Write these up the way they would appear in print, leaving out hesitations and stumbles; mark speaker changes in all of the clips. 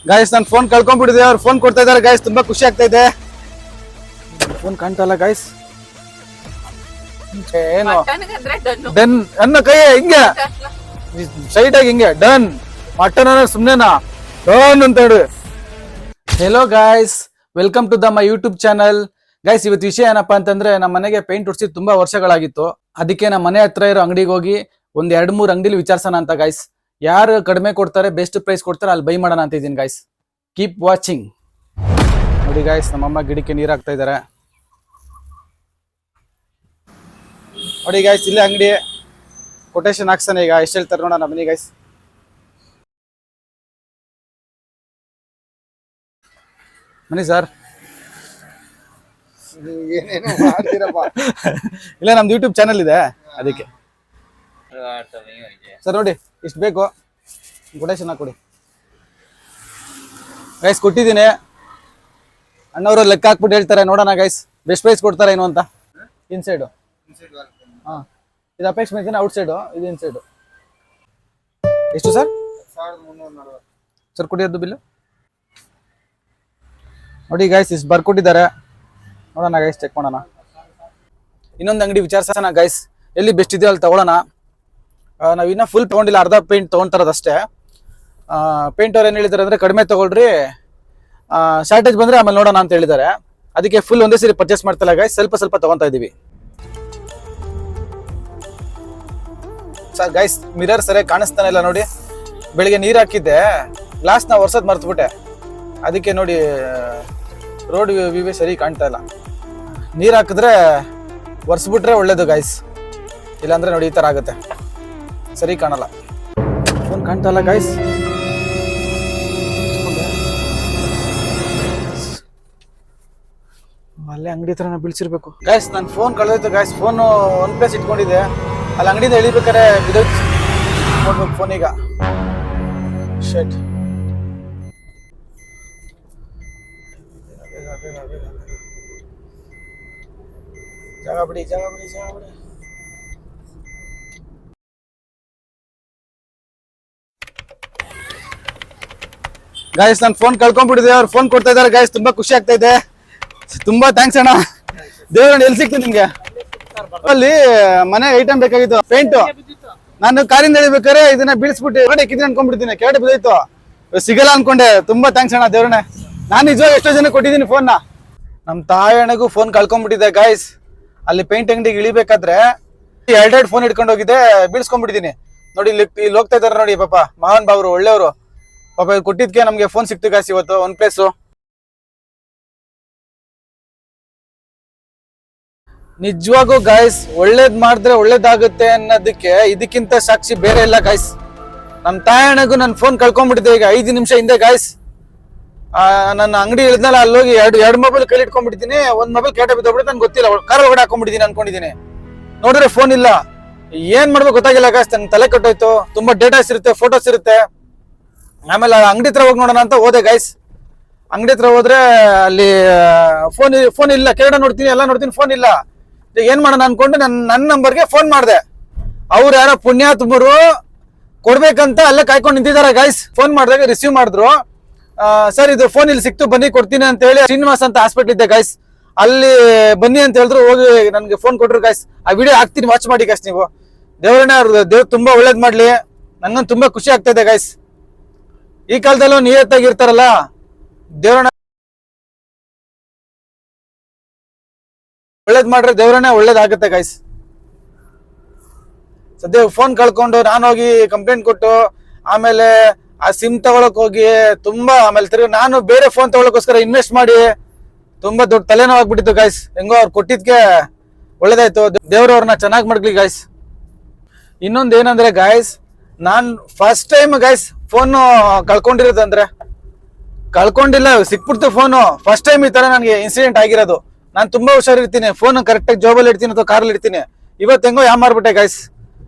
Speaker 1: Guys ನಾನು phone ಕಳ್ಕೊಂಡ್ಬಿಟ್ಟಿದೆ, ಅವ್ರು phone ಕೊಡ್ತಾ ಇದಾರೆ ಗಾಯ್ಸ್, ತುಂಬಾ ಖುಷಿ ಆಗ್ತಾ ಇದೆ. ಫೋನ್ ಕಾಣ್ತಾ ಇಲ್ಲ ಗಾಯ್ಸ್. ಏನು ಡನ್ ಅನ್ನೋ ಕೈ ಹಿಂಗೆ ಸೈಡ್ ಆಗಿ ಹಿಂಗೆ ಡನ್ ಮಟನ್ ಅನ್ನೋ ಸುಮ್ನೆನಾ ಡನ್ ಅಂತ ಹೇಳಿ. Hello guys, welcome to the my YouTube channel. Guys ಇವತ್ತು ವಿಷಯ ಏನಪ್ಪಾ ಅಂತಂದ್ರೆ, ನಮ್ಮ ಮನೆಗೆ ಪೇಂಟ್ ಹೊಡ್ಸಿ ತುಂಬಾ ವರ್ಷಗಳಾಗಿತ್ತು. ಅದಕ್ಕೆ ನಮ್ಮ ಮನೆ ಹತ್ರ ಇರೋ ಅಂಗಡಿಗೆ ಹೋಗಿ ಒಂದ್ 2-3 ಅಂಗಡಿಲಿ ವಿಚಾರಿಸೋಣ ಅಂತ ಗೈಸ್. ಯಾರು ಕಡಿಮೆ ಕೊಡ್ತಾರೆ, ಬೆಸ್ಟ್ ಪ್ರೈಸ್ ಕೊಡ್ತಾರೆ, ಅಲ್ಲಿ ಬೈ ಮಾಡೋಣ ಅಂತ ಇದ್ದೀನಿ ಗೈಸ್. Keep watching. ನೋಡಿ ಗೈಸ್, ನಮ್ಮಮ್ಮ ಗಿಡಕ್ಕೆ ನೀರ್ ಹಾಕ್ತಾ ಇದಾರೆ. ನೋಡಿ ಗೈಸ್, ಇಲ್ಲೇ ಅಂಗಡಿ ಕೊಟೇಶನ್ ಹಾಕ್ಸಾನೆ. ಈಗ ಎಷ್ಟು ಹೇಳ್ತಾರೆ ನೋಡೋಣ ಬನ್ನಿ ಗೈಸ್. ಬನ್ನಿ ಸರ್. ಇಲ್ಲ ನಮ್ದು ಯೂಟ್ಯೂಬ್ ಚಾನಲ್ ಇದೆ ಅದಕ್ಕೆ. ಸರ್ ನೋಡಿ ಇಷ್ಟು ಬೇಕು, ಕೊಟೇಶನ್ ಹಾಕೊಡಿ ಗೈಸ್. ಕೊಟ್ಟಿದ್ದೀನಿ, ಅಣ್ಣವರು ಲೆಕ್ಕ ಹಾಕ್ಬಿಟ್ಟು ಹೇಳ್ತಾರೆ. ನೋಡೋಣ ಗೈಸ್ ಬೆಸ್ಟ್ ಪ್ರೈಸ್ ಕೊಡ್ತಾರೆ ಏನು ಅಂತ. ಇನ್ಸೈಡು ಹಾ, ಇದು ಅಪೇಕ್ಷ ಮೆನ್ಷನ್, ಔಟ್ ಸೈಡು ಇದು ಇನ್ಸೈಡು. ಎಷ್ಟು ಸರ್? 1340 ಸರ್. ಕೊಟ್ಟಿದ್ದು ಬಿಲ್ಲು ನೋಡಿ ಗೈಸ್, ಇಷ್ಟು ಬರ್ಕೊಟ್ಟಿದ್ದಾರೆ. ನೋಡೋಣ ಗೈಸ್, ಚೆಕ್ ಮಾಡೋಣ. ಇನ್ನೊಂದು ಅಂಗಡಿ ವಿಚಾರಿಸೋಣ ಗೈಸ್, ಎಲ್ಲಿ ಬೆಸ್ಟ್ ಇದೆಯೋ ಅಲ್ಲಿ ತಗೊಳ್ಳೋಣ. ನಾವು ಇನ್ನೂ ಫುಲ್ ತೊಗೊಂಡಿಲ್ಲ, ಅರ್ಧ ಪೇಂಟ್ ತೊಗೊಂತಾರದಷ್ಟೇ. ಪೇಂಟ್ ಅವ್ರು ಏನು ಹೇಳಿದ್ದಾರೆ ಅಂದರೆ, ಕಡಿಮೆ ತೊಗೊಳ್ರಿ, ಶಾರ್ಟೇಜ್ ಬಂದರೆ ಆಮೇಲೆ ನೋಡೋಣ ಅಂತ ಹೇಳಿದ್ದಾರೆ. ಅದಕ್ಕೆ ಫುಲ್ ಒಂದೇ ಸರಿ ಪರ್ಚೇಸ್ ಮಾಡ್ತಿಲ್ಲ ಗೈಸ್, ಸ್ವಲ್ಪ ಸ್ವಲ್ಪ ತೊಗೊತಾ ಇದ್ದೀವಿ. ಸರ್ ಗೈಸ್, ಮಿರರ್ ಸರಿಯಾಗಿ ಕಾಣಿಸ್ತಾನೆ ಇಲ್ಲ ನೋಡಿ. ಬೆಳಿಗ್ಗೆ ನೀರು ಹಾಕಿದ್ದೆ, ಗ್ಲಾಸ್ನ ಒರ್ಸೋದು ಮರ್ತ್ಬಿಟ್ಟೆ. ಅದಕ್ಕೆ ನೋಡಿ ರೋಡ್ ವ್ಯೂವೇ ಸರಿ ಕಾಣ್ತಾ ಇಲ್ಲ. ನೀರು ಹಾಕಿದ್ರೆ ಒರೆಸ್ಬಿಟ್ರೆ ಒಳ್ಳೇದು ಗೈಸ್, ಇಲ್ಲಾಂದ್ರೆ ನೋಡಿ ಈ ಥರ ಆಗುತ್ತೆ, ಸರಿ ಕಾಣಲ್ಲ. ಫೋನ್ ಕಾಣ್ತಾ ಇಲ್ಲ ಗೈಸ್. ಅಲ್ಲೇ ಅಂಗಡಿ ಹತ್ರನ ಬೀಳ್ಸಿರ್ಬೇಕು ಗೈಸ್. ನನ್ನ ಫೋನ್ ಕಳೆದೋಯ್ತು ಗೈಸ್. ಫೋನು ಒನ್ ಪ್ಲೇಸ್ ಇಟ್ಕೊಂಡಿದ್ದೆ, ಅಲ್ಲಿ ಅಂಗಡಿಯಿಂದ ಇಳಿಬೇಕಾರೆ ಬಿದ್ದೋಯ್ತು. ನೋಡ್ಬೇಕು ಫೋನ್ ಈಗ. ಶೆಟ್. ಜಾಗ ಬಿಡಿ. ಗಾಯ್ಸ್ ನಾನು ಫೋನ್ ಕಳ್ಕೊಂಡ್ಬಿಟ್ಟಿದೆ, ಅವ್ರು ಫೋನ್ ಕೊಡ್ತಾ ಇದಾರೆ ಗಾಯ್ಸ್, ತುಂಬಾ ಖುಷಿ ಆಗ್ತಾ ಇದೆ. ತುಂಬಾ ಥ್ಯಾಂಕ್ಸ್ ಅಣ್ಣ. ದೇವ್ರಣ್ಣ ಎಲ್ಲಿ ಸಿಕ್ತು ನಿಮ್ಗೆ? ಅಲ್ಲಿ ಮನೆ ಐಟಮ್ ಬೇಕಾಗಿತ್ತು, ಪೇಂಟು. ನಾನು ಕಾರಿಂದ ಇಳಿಬೇಕಾರೆ ಇದನ್ನ ಬೀಳಿಸ್ಬಿಟ್ಟು ಹೊರಡೆ ಅನ್ಕೊಂಡ್ಬಿಡ್ತೀನಿ, ಕೆಳಗಡೆ ಬಿದ್ದೋಯ್ತು, ಸಿಗಲ್ಲ ಅನ್ಕೊಂಡೆ. ತುಂಬಾ ಥ್ಯಾಂಕ್ಸ್ ಅಣ್ಣ, ದೇವ್ರಣ್ಣ. ನಾನು ನಿಜವಾಗಿ ಎಷ್ಟೋ ಜನ ಕೊಟ್ಟಿದ್ದೀನಿ ಫೋನ್ನ. ನಮ್ಮ ತಾಯಣ್ಣಗೂ ಫೋನ್ ಕಳ್ಕೊಂಡ್ಬಿಟ್ಟಿದೆ ಗಾಯ್ಸ್. ಅಲ್ಲಿ ಪೇಂಟ್ ಅಂಗಡಿಗೆ ಇಳಿಬೇಕಾದ್ರೆ 2 ಫೋನ್ ಇಟ್ಕೊಂಡು ಹೋಗಿದ್ದೆ, ಬೀಳ್ಸ್ಕೊಂಡ್ಬಿಟ್ಟಿದ್ದೀನಿ. ನೋಡಿ ಇಲ್ಲಿ ಹೋಗ್ತಾ ಇದಾರೆ ನೋಡಿ ಪಾಪ, ಮಹಾನ್ ಬಾವ್ರು, ಒಳ್ಳೆಯವರು ಪಾಪ. ಕೊಟ್ಟಿದ್ಕೆ ನಮ್ಗೆ ಫೋನ್ ಸಿಕ್ತು ಗಾಯ್ಸ್ ಇವತ್ತು, ಒನ್ ಪ್ಲೇಸು. ನಿಜವಾಗೂ ಗಾಯ್ಸ್, ಒಳ್ಳೇದ್ ಮಾಡಿದ್ರೆ ಒಳ್ಳೇದಾಗುತ್ತೆ ಅನ್ನೋದಕ್ಕೆ ಇದಕ್ಕಿಂತ ಸಾಕ್ಷಿ ಬೇರೆ ಇಲ್ಲ ಗಾಯ್ಸ್. ನಮ್ಮ ತಾಯಣ್ಣಗೂ ನನ್ನ ಫೋನ್ ಕಳ್ಕೊಂಡ್ಬಿಟ್ಟಿದೆ ಈಗ 5 ನಿಮಿಷ ಹಿಂದೆ ಗಾಯ್ಸ್. ನನ್ನ ಅಂಗಡಿ ಇಳಿದ್ನಲ್ಲ, ಅಲ್ಲೋಗಿ ಎರಡು ಮೊಬೈಲ್ ಕೈಲಿ ಇಟ್ಕೊಂಡ್ಬಿಟ್ಟಿದ್ದೀನಿ. ಒಂದ್ ಮೊಬೈಲ್ ಕೇಟ ಬಿದ್ದೋಗ್ಬಿಟ್ಟು ನನ್ಗೆ ಗೊತ್ತಿಲ್ಲ, ಕಾರ್ ಒಳಗಡೆ ಹಾಕೊಂಡ್ಬಿಟ್ಟಿದ್ದೀನಿ ಅನ್ಕೊಂಡಿದ್ದೀನಿ. ನೋಡಿದ್ರೆ ಫೋನ್ ಇಲ್ಲ, ಏನ್ ಮಾಡ್ಬೇಕು ಗೊತ್ತಾಗಿಲ್ಲ ಗಾಯ್ಸ್. ನನ್ ತಲೆ ಕಟ್ಟೋಯ್ತು. ತುಂಬಾ ಡೇಟಾಸ್ ಇರುತ್ತೆ, ಫೋಟೋಸ್ ಇರುತ್ತೆ. ಆಮೇಲೆ ಅಂಗಡಿ ಹತ್ರ ಹೋಗಿ ನೋಡೋಣ ಅಂತ ಹೋದೆ ಗಾಯ್ಸ್. ಅಂಗಡಿ ಹತ್ರ ಹೋದ್ರೆ ಅಲ್ಲಿ ಫೋನ್ ಇಲ್ಲ. ಕೆಳಗಡೆ ನೋಡ್ತೀನಿ, ಎಲ್ಲ ನೋಡ್ತೀನಿ, ಫೋನ್ ಇಲ್ಲ. ಏನ್ ಮಾಡೋಣ ಅನ್ಕೊಂಡು ನನ್ನ ನಂಬರ್ಗೆ ಫೋನ್ ಮಾಡಿದೆ. ಅವ್ರು ಯಾರೋ ಪುಣ್ಯಾತ್ಮರು ಕೊಡ್ಬೇಕಂತ ಅಲ್ಲೇ ಕಾಯ್ಕೊಂಡು ನಿಂತಿದ್ದಾರೆ ಗಾಯ್ಸ್. ಫೋನ್ ಮಾಡಿದಾಗ ರಿಸೀವ್ ಮಾಡಿದ್ರು. ಸರ್ ಇದು ಫೋನ್ ಇಲ್ಲಿ ಸಿಕ್ತು, ಬನ್ನಿ ಕೊಡ್ತೀನಿ ಅಂತ ಹೇಳಿ ಶ್ರೀನಿವಾಸ್ ಅಂತ ಹಾಸ್ಪಿಟ್ಲ್ ಇದ್ದೆ ಗಾಯ್ಸ್, ಅಲ್ಲಿ ಬನ್ನಿ ಅಂತ ಹೇಳಿದ್ರು. ಹೋಗಿ ನನ್ಗೆ ಫೋನ್ ಕೊಟ್ರು ಗಾಯ್ಸ್. ಆ ವಿಡಿಯೋ ಹಾಕ್ತೀನಿ, ವಾಚ್ ಮಾಡಿ ಗಾಯ್ಸ್ ನೀವು. ದೇವ್ರನ್ನ ಅವ್ರು ದೇವ್ರು ತುಂಬಾ ಒಳ್ಳೇದ್ ಮಾಡ್ಲಿ. ನಂಗೊಂದು ತುಂಬಾ ಖುಷಿ ಆಗ್ತಾ ಇದೆ ಗಾಯ್ಸ್. ಈ ಕಾಲದಲ್ಲೂ ನಿಯತ್ತಾಗಿರ್ತಾರಲ್ಲ ದೇವ್ರನ್ನ ಒಳ್ಳೇದ್ ಮಾಡ್ರೆ ದೇವ್ರನ್ನೇ ಒಳ್ಳೇದಾಗುತ್ತೆ ಗಾಯ್ಸ್. ಸದ್ಯ ಫೋನ್ ಕಳ್ಕೊಂಡು ನಾನು ಹೋಗಿ ಕಂಪ್ಲೇಂಟ್ ಕೊಟ್ಟು, ಆಮೇಲೆ ಆ ಸಿಮ್ ತಗೊಳಕ್ ಹೋಗಿ ತುಂಬಾ, ಆಮೇಲೆ ತಿರುಗಿ ನಾನು ಬೇರೆ ಫೋನ್ ತಗೊಳಕೋಸ್ಕರ ಇನ್ವೆಸ್ಟ್ ಮಾಡಿ ತುಂಬಾ ದೊಡ್ಡ ತಲೆನೋವು ಆಗ್ಬಿಟ್ಟಿತ್ತು ಗಾಯ್ಸ್. ಹೆಂಗೋ ಅವ್ರು ಕೊಟ್ಟಿದ್ಕೆ ಒಳ್ಳೇದಾಯ್ತು. ದೇವ್ರವ್ರನ್ನ ಚೆನ್ನಾಗಿ ಮಾಡ್ಲಿ ಗಾಯ್ಸ್. ಇನ್ನೊಂದು ಏನಂದ್ರೆ ಗಾಯ್ಸ್, ನಾನ್ ಫಸ್ಟ್ ಟೈಮ್ ಗಾಯ್ಸ್ ಫೋನು ಕಳ್ಕೊಂಡಿರೋದಂದ್ರೆ, ಕಳ್ಕೊಂಡಿಲ್ಲ, ಸಿಕ್ಬಿಡ್ತು ಫೋನು. ಫಸ್ಟ್ ಟೈಮ್ ಈ ತರ ನನಗೆ ಇನ್ಸಿಡೆಂಟ್ ಆಗಿರೋದು. ನಾನು ತುಂಬಾ ಹುಷಾರಿರ್ತೀನಿ, ಫೋನ್ ಕರೆಕ್ಟಾಗಿ ಜಾಬಲ್ಲಿ ಇಡ್ತೀನಿ ಅಥವಾ ಕಾರಲ್ಲಿ ಇಡ್ತೀನಿ. ಇವತ್ತು ಹೆಂಗೋ ಮಾಡ್ಬಿಟ್ಟೆ ಗಾಯ್ಸ್.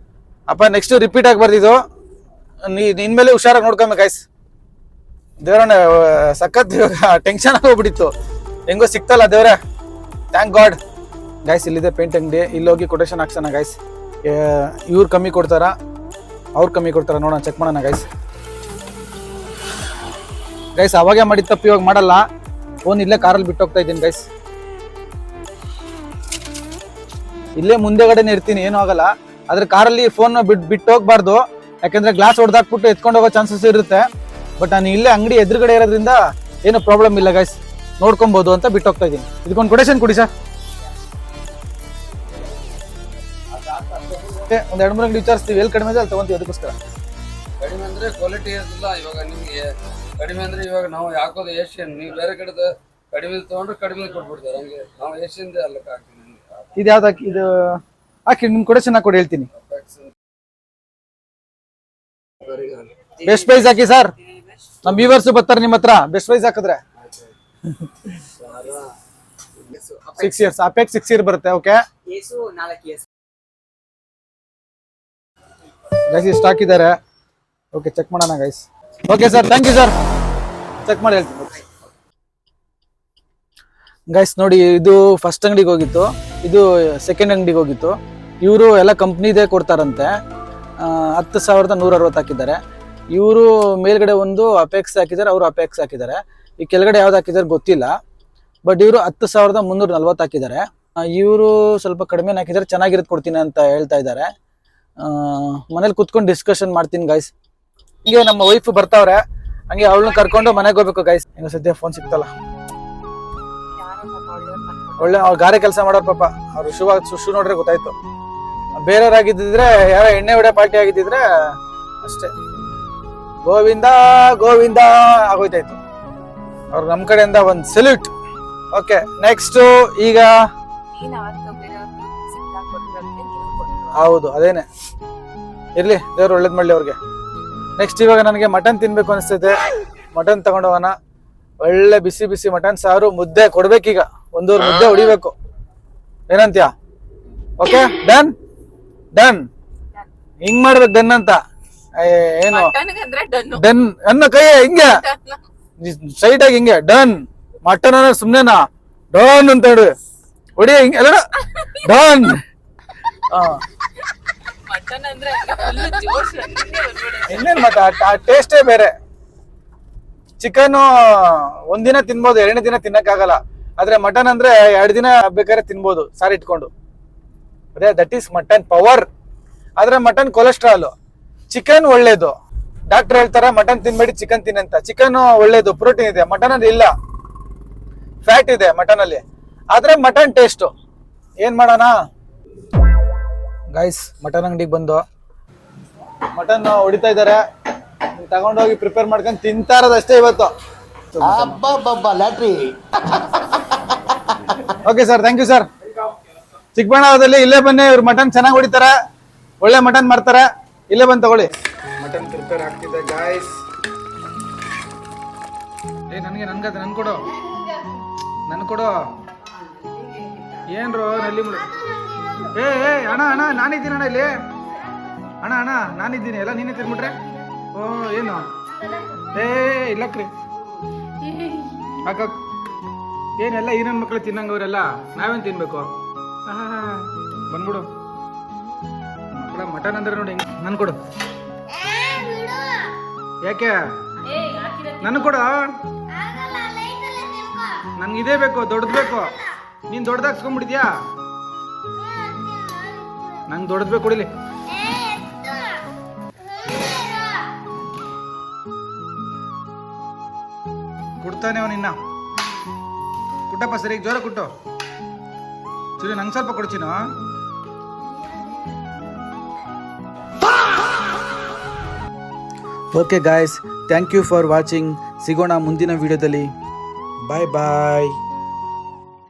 Speaker 1: ಅಪ್ಪ ನೆಕ್ಸ್ಟ್ ರಿಪೀಟ್ ಆಗ್ಬಾರ್ದಿದ್ದು, ಇನ್ಮೇಲೆ ಹುಷಾರಾಗಿ ನೋಡ್ಕೊಮೆ ಗಾಯ್ಸ್. ದೇವ್ರಣ್ಣ ಸಖತ್ ಟೆನ್ಷನ್ ಆಗೋಗ್ಬಿಟ್ಟಿತ್ತು. ಹೆಂಗೋ ಸಿಕ್ತಲ್ಲ ದೇವ್ರೆ, ಥ್ಯಾಂಕ್ ಗಾಡ್ ಗಾಯ್ಸ್. ಇಲ್ಲಿದೆ ಪೇಂಟ್ ಅಂಗಡಿ, ಇಲ್ಲಿ ಹೋಗಿ ಕೊಟೇಶನ್ ಹಾಕ್ಸೋಣ ಗಾಯ್ಸ್. ಇವ್ರು ಕಮ್ಮಿ ಕೊಡ್ತಾರ, ಅವ್ರು ಕಮ್ಮಿ ಕೊಡ್ತಾರ, ನೋಡೋಣ, ಚೆಕ್ ಮಾಡೋಣ ಗಾಯ್ಸ್. ಗೈಸ್ ಅವಾಗೆ ಮಾಡಿದ ತಪ್ಪು ಇವಾಗ ಮಾಡಲ್ಲ. ಫೋನ್ ಇಲ್ಲೇ ಕಾರಲ್ಲಿ ಬಿಟ್ಟು ಹೋಗ್ತಾ ಇದ್ದೀನಿ ಗೈಸ್. ಇಲ್ಲೇ ಮುಂದೆಗಡೆನೆ ಇರ್ತೀನಿ, ಏನೂ ಆಗಲ್ಲ. ಆದ್ರೆ ಕಾರಲ್ಲಿ ಫೋನ್ ಬಿಟ್ಟು ಹೋಗ್ಬಾರ್ದು, ಯಾಕಂದ್ರೆ ಗ್ಲಾಸ್ ಹೊಡೆದಾಕ್ಬಿಟ್ಟು ಎತ್ಕೊಂಡು ಹೋಗೋ ಚಾನ್ಸಸ್ ಇರುತ್ತೆ. ಬಟ್ ನಾನು ಇಲ್ಲೇ ಅಂಗಡಿ ಎದುರುಗಡೆ ಇರೋದ್ರಿಂದ ಏನು ಪ್ರಾಬ್ಲಮ್ ಇಲ್ಲ ಗೈಸ್, ನೋಡ್ಕೊಬಹುದು ಅಂತ ಬಿಟ್ಟು ಹೋಗ್ತಾ ಇದ್ದೀನಿ. ಇದಕ್ಕೊಂದು ಕೊಟೇಶನ್ ಕೊಡಿ ಸರ್. ಒಂದ್ 2-3 ಅಂಗಡಿ ವಿಚಾರಿಸ್ತೀವಿ, ಎಲ್ಲಿ ಕಡಿಮೆ ಇದೆ ಅಲ್ಲಿ ತಗೊಂತೀವಿ. ಅದಕ್ಕೋಸ್ಕರ
Speaker 2: ಕಡಿಮೆ ಅಂದ್ರೆ ಕ್ವಾಲಿಟಿ ಇರೋದಿಲ್ಲ. ಇವಾಗ ನಿಮ್ಗೆ ಕಡಿಮೆ ಅಂದ್ರೆ ಇವಾಗ ನಾವು ಹಾಕೋದು ಏಷ್ಯನ್, ನೀವು ಬೇರೆ ಕಡೆ ಕಡಿಮೆ ತಗೊಂಡ್ರೆ ಕಡಿಮೆ ಕೊಟ್ಬಿಡ್ತಾರೆ. ಹಂಗೆ ನಾವು ಏಷ್ಯನ್ ಅಲ್ಲಕ್ಕ ಹಾಕ್ತೀವಿ.
Speaker 1: ಇದು ಯಾವ್ದು ಹಾಕಿ, ಇದು ಹಾಕಿ ನಿಮ್ ಕೊಟೇಶನ್ ಹಾಕೊಡಿ ಹೇಳ್ತೀನಿ. ಬೆಸ್ಟ್ ಪ್ರೈಸ್ ಹಾಕಿ ಸರ್, ನಮ್ ವ್ಯೂವರ್ಸ್ ಬರ್ತಾರೆ ನಿಮ್ಮ ಹತ್ರ. ಬೆಸ್ಟ್ ಪ್ರೈಸ್ ಹಾಕಿದ್ರೆ 6 years ಅಪೆಕ್ಸ್ 6 year ಬರುತ್ತೆ. ಓಕೆ ಗೈಸ್ ಸ್ಟಾಕ್ ಇದ್ದಾರೆ. ಓಕೆ ಚೆಕ್ ಮಾಡೋಣ guys. Okay sir, thank you sir, check ಮಾಡಿ ಹೇಳ್ತೀನಿ ಗೈಸ್. ನೋಡಿ, ಇದು ಫಸ್ಟ್ ಅಂಗಡಿಗೆ ಹೋಗಿತ್ತು, ಇದು ಸೆಕೆಂಡ್ ಅಂಗಡಿಗೆ ಹೋಗಿತ್ತು. ಇವರು ಎಲ್ಲ ಕಂಪ್ನಿದೇ ಕೊಡ್ತಾರಂತೆ. 10,160 ಹಾಕಿದ್ದಾರೆ. ಇವರು ಮೇಲ್ಗಡೆ ಒಂದು ಅಪೆಕ್ಸ್ ಹಾಕಿದ್ದಾರೆ, ಅವರು ಅಪೆಕ್ಸ್ ಹಾಕಿದ್ದಾರೆ. ಈ ಕೆಳಗಡೆ ಯಾವ್ದು ಹಾಕಿದ್ದಾರೆ ಗೊತ್ತಿಲ್ಲ. ಬಟ್ ಇವರು 10,340 ಹಾಕಿದ್ದಾರೆ. ಇವರು ಸ್ವಲ್ಪ ಕಡಿಮೆ ಹಾಕಿದ್ದಾರೆ, ಚೆನ್ನಾಗಿರೋದು ಕೊಡ್ತೀನಿ ಅಂತ ಹೇಳ್ತಾ ಇದ್ದಾರೆ. ಮನೇಲಿ ಕುತ್ಕೊಂಡು ಡಿಸ್ಕಷನ್ ಮಾಡ್ತೀನಿ ಗೈಸ್. ಹಿಂಗೆ ನಮ್ಮ ವೈಫ್ ಬರ್ತಾವ್ರೆ, ಹಂಗೆ ಅವಳನ್ನ ಕರ್ಕೊಂಡು ಮನೆಗೆ ಹೋಗ್ಬೇಕು ಗೈಸ್. ಇನ್ನು ಸದ್ಯ ಫೋನ್ ಸಿಕ್ತಲ್ಲ, ಒಳ್ಳೆ ಅವ್ರು ಗಾರೆ ಕೆಲಸ ಮಾಡೋರು ಪಾಪ. ಅವ್ರು ಶೂ ನೋಡ್ರೆ ಗೊತ್ತಾಯ್ತು. ಬೇರೆಯವ್ರಾಗಿದ್ದಿದ್ರೆ, ಯಾರೋ ಎಣ್ಣೆ ಹೊಡೆ ಪಾರ್ಟಿ ಆಗಿದ್ದಿದ್ರೆ ಅಷ್ಟೇ, ಗೋವಿಂದ ಗೋವಿಂದ ಆಗೋಯ್ತಾಯ್ತು. ಅವ್ರು ನಮ್ಮ ಕಡೆಯಿಂದ ಒಂದು ಸೆಲ್ಯೂಟ್. ಓಕೆ ನೆಕ್ಸ್ಟ್, ಈಗ ಹೌದು ಅದೇನೆ ಇರ್ಲಿ, ದೇವ್ರು ಒಳ್ಳೇದ್ ಮಾಡ್ಲಿ ಅವ್ರಿಗೆ. ನೆಕ್ಸ್ಟ್ ಇವಾಗ ನನಗೆ ಮಟನ್ ತಿನ್ಬೇಕು ಅನಿಸ್ತೈತೆ. ಮಟನ್ ತಗೊಂಡೋಗೋಣ. ಒಳ್ಳೆ ಬಿಸಿ ಬಿಸಿ ಮಟನ್ ಸಾರು, ಮುದ್ದೆ ಕೊಡ್ಬೇಕೀಗ. 1 ಮುದ್ದೆ ಹೊಡಿಬೇಕು. ಏನಂತ್ಯಾ? Okay done done. ಹಿಂಗ್ ಮಾಡ್ಬೇಕು ಡನ್ ಅಂತ. ಏನು ಡನ್ ಅನ್ನ ಕೈ ಹಿಂಗೆ ಸೈಡ್ ಆಗಿ ಹಿಂಗೆ ಡನ್. ಮಟನ್ ಅನ್ನೋ ಸುಮ್ನೆನಾ ಡನ್ ಅಂತ ಹೇಳಿ ಹೊಡಿ ಹಿಂಗೆ ಎಲ್ಲ ಡನ್. ಇನ್ನೇನು ಮತ್ತೆ ಆ ಟೇಸ್ಟೇ ಬೇರೆ. ಚಿಕನ್ ಒಂದಿನ ತಿನ್ಬೋದು, 2ನೇ ದಿನ ತಿನ್ನಕ್ಕಾಗಲ್ಲ. ಆದ್ರೆ ಮಟನ್ ಅಂದ್ರೆ 2 ದಿನ ಬೇಕಾದ್ರೆ ತಿನ್ಬೋದು ಸಾರಿ ಇಟ್ಕೊಂಡು. ಅದೇ ದಟ್ ಈಸ್ ಮಟನ್ ಪವರ್. ಆದ್ರೆ ಮಟನ್ ಕೊಲೆಸ್ಟ್ರಾಲ್, ಚಿಕನ್ ಒಳ್ಳೇದು. ಡಾಕ್ಟರ್ ಹೇಳ್ತಾರೆ ಮಟನ್ ತಿನ್ಬೇಡಿ, ಚಿಕನ್ ತಿನ್ನಂತ. ಚಿಕನ್ ಒಳ್ಳೇದು, ಪ್ರೋಟೀನ್ ಇದೆ. ಮಟನ್ ಅಲ್ಲಿ ಇಲ್ಲ, ಫ್ಯಾಟ್ ಇದೆ ಮಟನ್ ಅಲ್ಲಿ. ಆದ್ರೆ ಮಟನ್ ಟೇಸ್ಟ್. ಏನ್ ಮಾಡೋಣ ಗೈಸ್, ಮಟನ್ ಅಂಗಡಿಗೆ ಬಂದು ಮಟನ್ ಹೊಡಿತಾ ಇದಾರೆ. ತಗೊಂಡೋಗಿ ಪ್ರಿಪೇರ್ ಮಾಡ್ಕೊಂಡು ತಿಂತಾ ಇರೋದಷ್ಟೇ ಇವತ್ತು. Okay sir, thank you sir. ಚಿಕ್ಕಬಳ್ಳಾಪುರದಲ್ಲಿ ಇಲ್ಲೇ ಬನ್ನಿ, ಇವ್ರು ಮಟನ್ ಚೆನ್ನಾಗಿ ಹೊಡಿತಾರೆ, ಒಳ್ಳೆ ಮಟನ್ ಮಾಡ್ತಾರೆ. ಇಲ್ಲೇ ಬಂದು ತಗೊಳ್ಳಿ. ಮಟನ್ ಪ್ರಿಪೇರ್ ಆಗ್ತಿದೆ ಗಾಯ್ಸ್. ನನಗೆ ನನ್ ಕೊಡು, ನನ್ ಕೊಡು. ಏನ್ರು ನಲ್ಲಿ ಏ ಅಣ್ಣ ಅಣ್ಣ ನಾನಿದ್ದೀನಿ ಅಣ್ಣ ಇಲ್ಲಿ. ಅಣ್ಣ ಅಣ್ಣ ನಾನಿದ್ದೀನಿ, ಎಲ್ಲ ನೀನೇ ತಿನ್ಬಿಟ್ರೆ. ಓ ಏನು ಇಲ್ಲಕ್ರಿ ಹಾಕ. ಏನೆಲ್ಲ ಏನೇನು ಮಕ್ಳು ತಿನ್ನಂಗ ಅವರೆಲ್ಲ, ನಾವೇನು ತಿನ್ಬೇಕು? ಬಂದ್ಬಿಡು ಮಕ್ಕಳ. ಮಟನ್ ಅಂದ್ರೆ ನೋಡಿ ನನ್ ಕೊಡು. ಯಾಕೆ ನನ್ ಕೊಡು? ನನ್ಗೆ ಇದೇ ಬೇಕು, ದೊಡ್ಡದು ಬೇಕು. ನೀನ್ ದೊಡ್ಡದಾಗ್ಸ್ಕೊಂಡ್ಬಿಟ್ಟಿದ್ಯಾ? ನಂಗೆ ದೊಡ್ಡದು ಬೇಕು, ಕೊಡಿಲಿ. ಕೊಡ್ತಾನೆ ಅವನಿನ್ನ. ಕುಟ್ಟಪ್ಪ ಸರಿ, ಜೋರ ಕುಟ್ಟು. ಸರಿ ನಂಗೆ ಸ್ವಲ್ಪ ಕೊಡ್ತೀನ. Okay guys, thank you for watching. ಸಿಗೋಣ ಮುಂದಿನ ವಿಡಿಯೋದಲ್ಲಿ. ಬಾಯ್ ಬಾಯ್.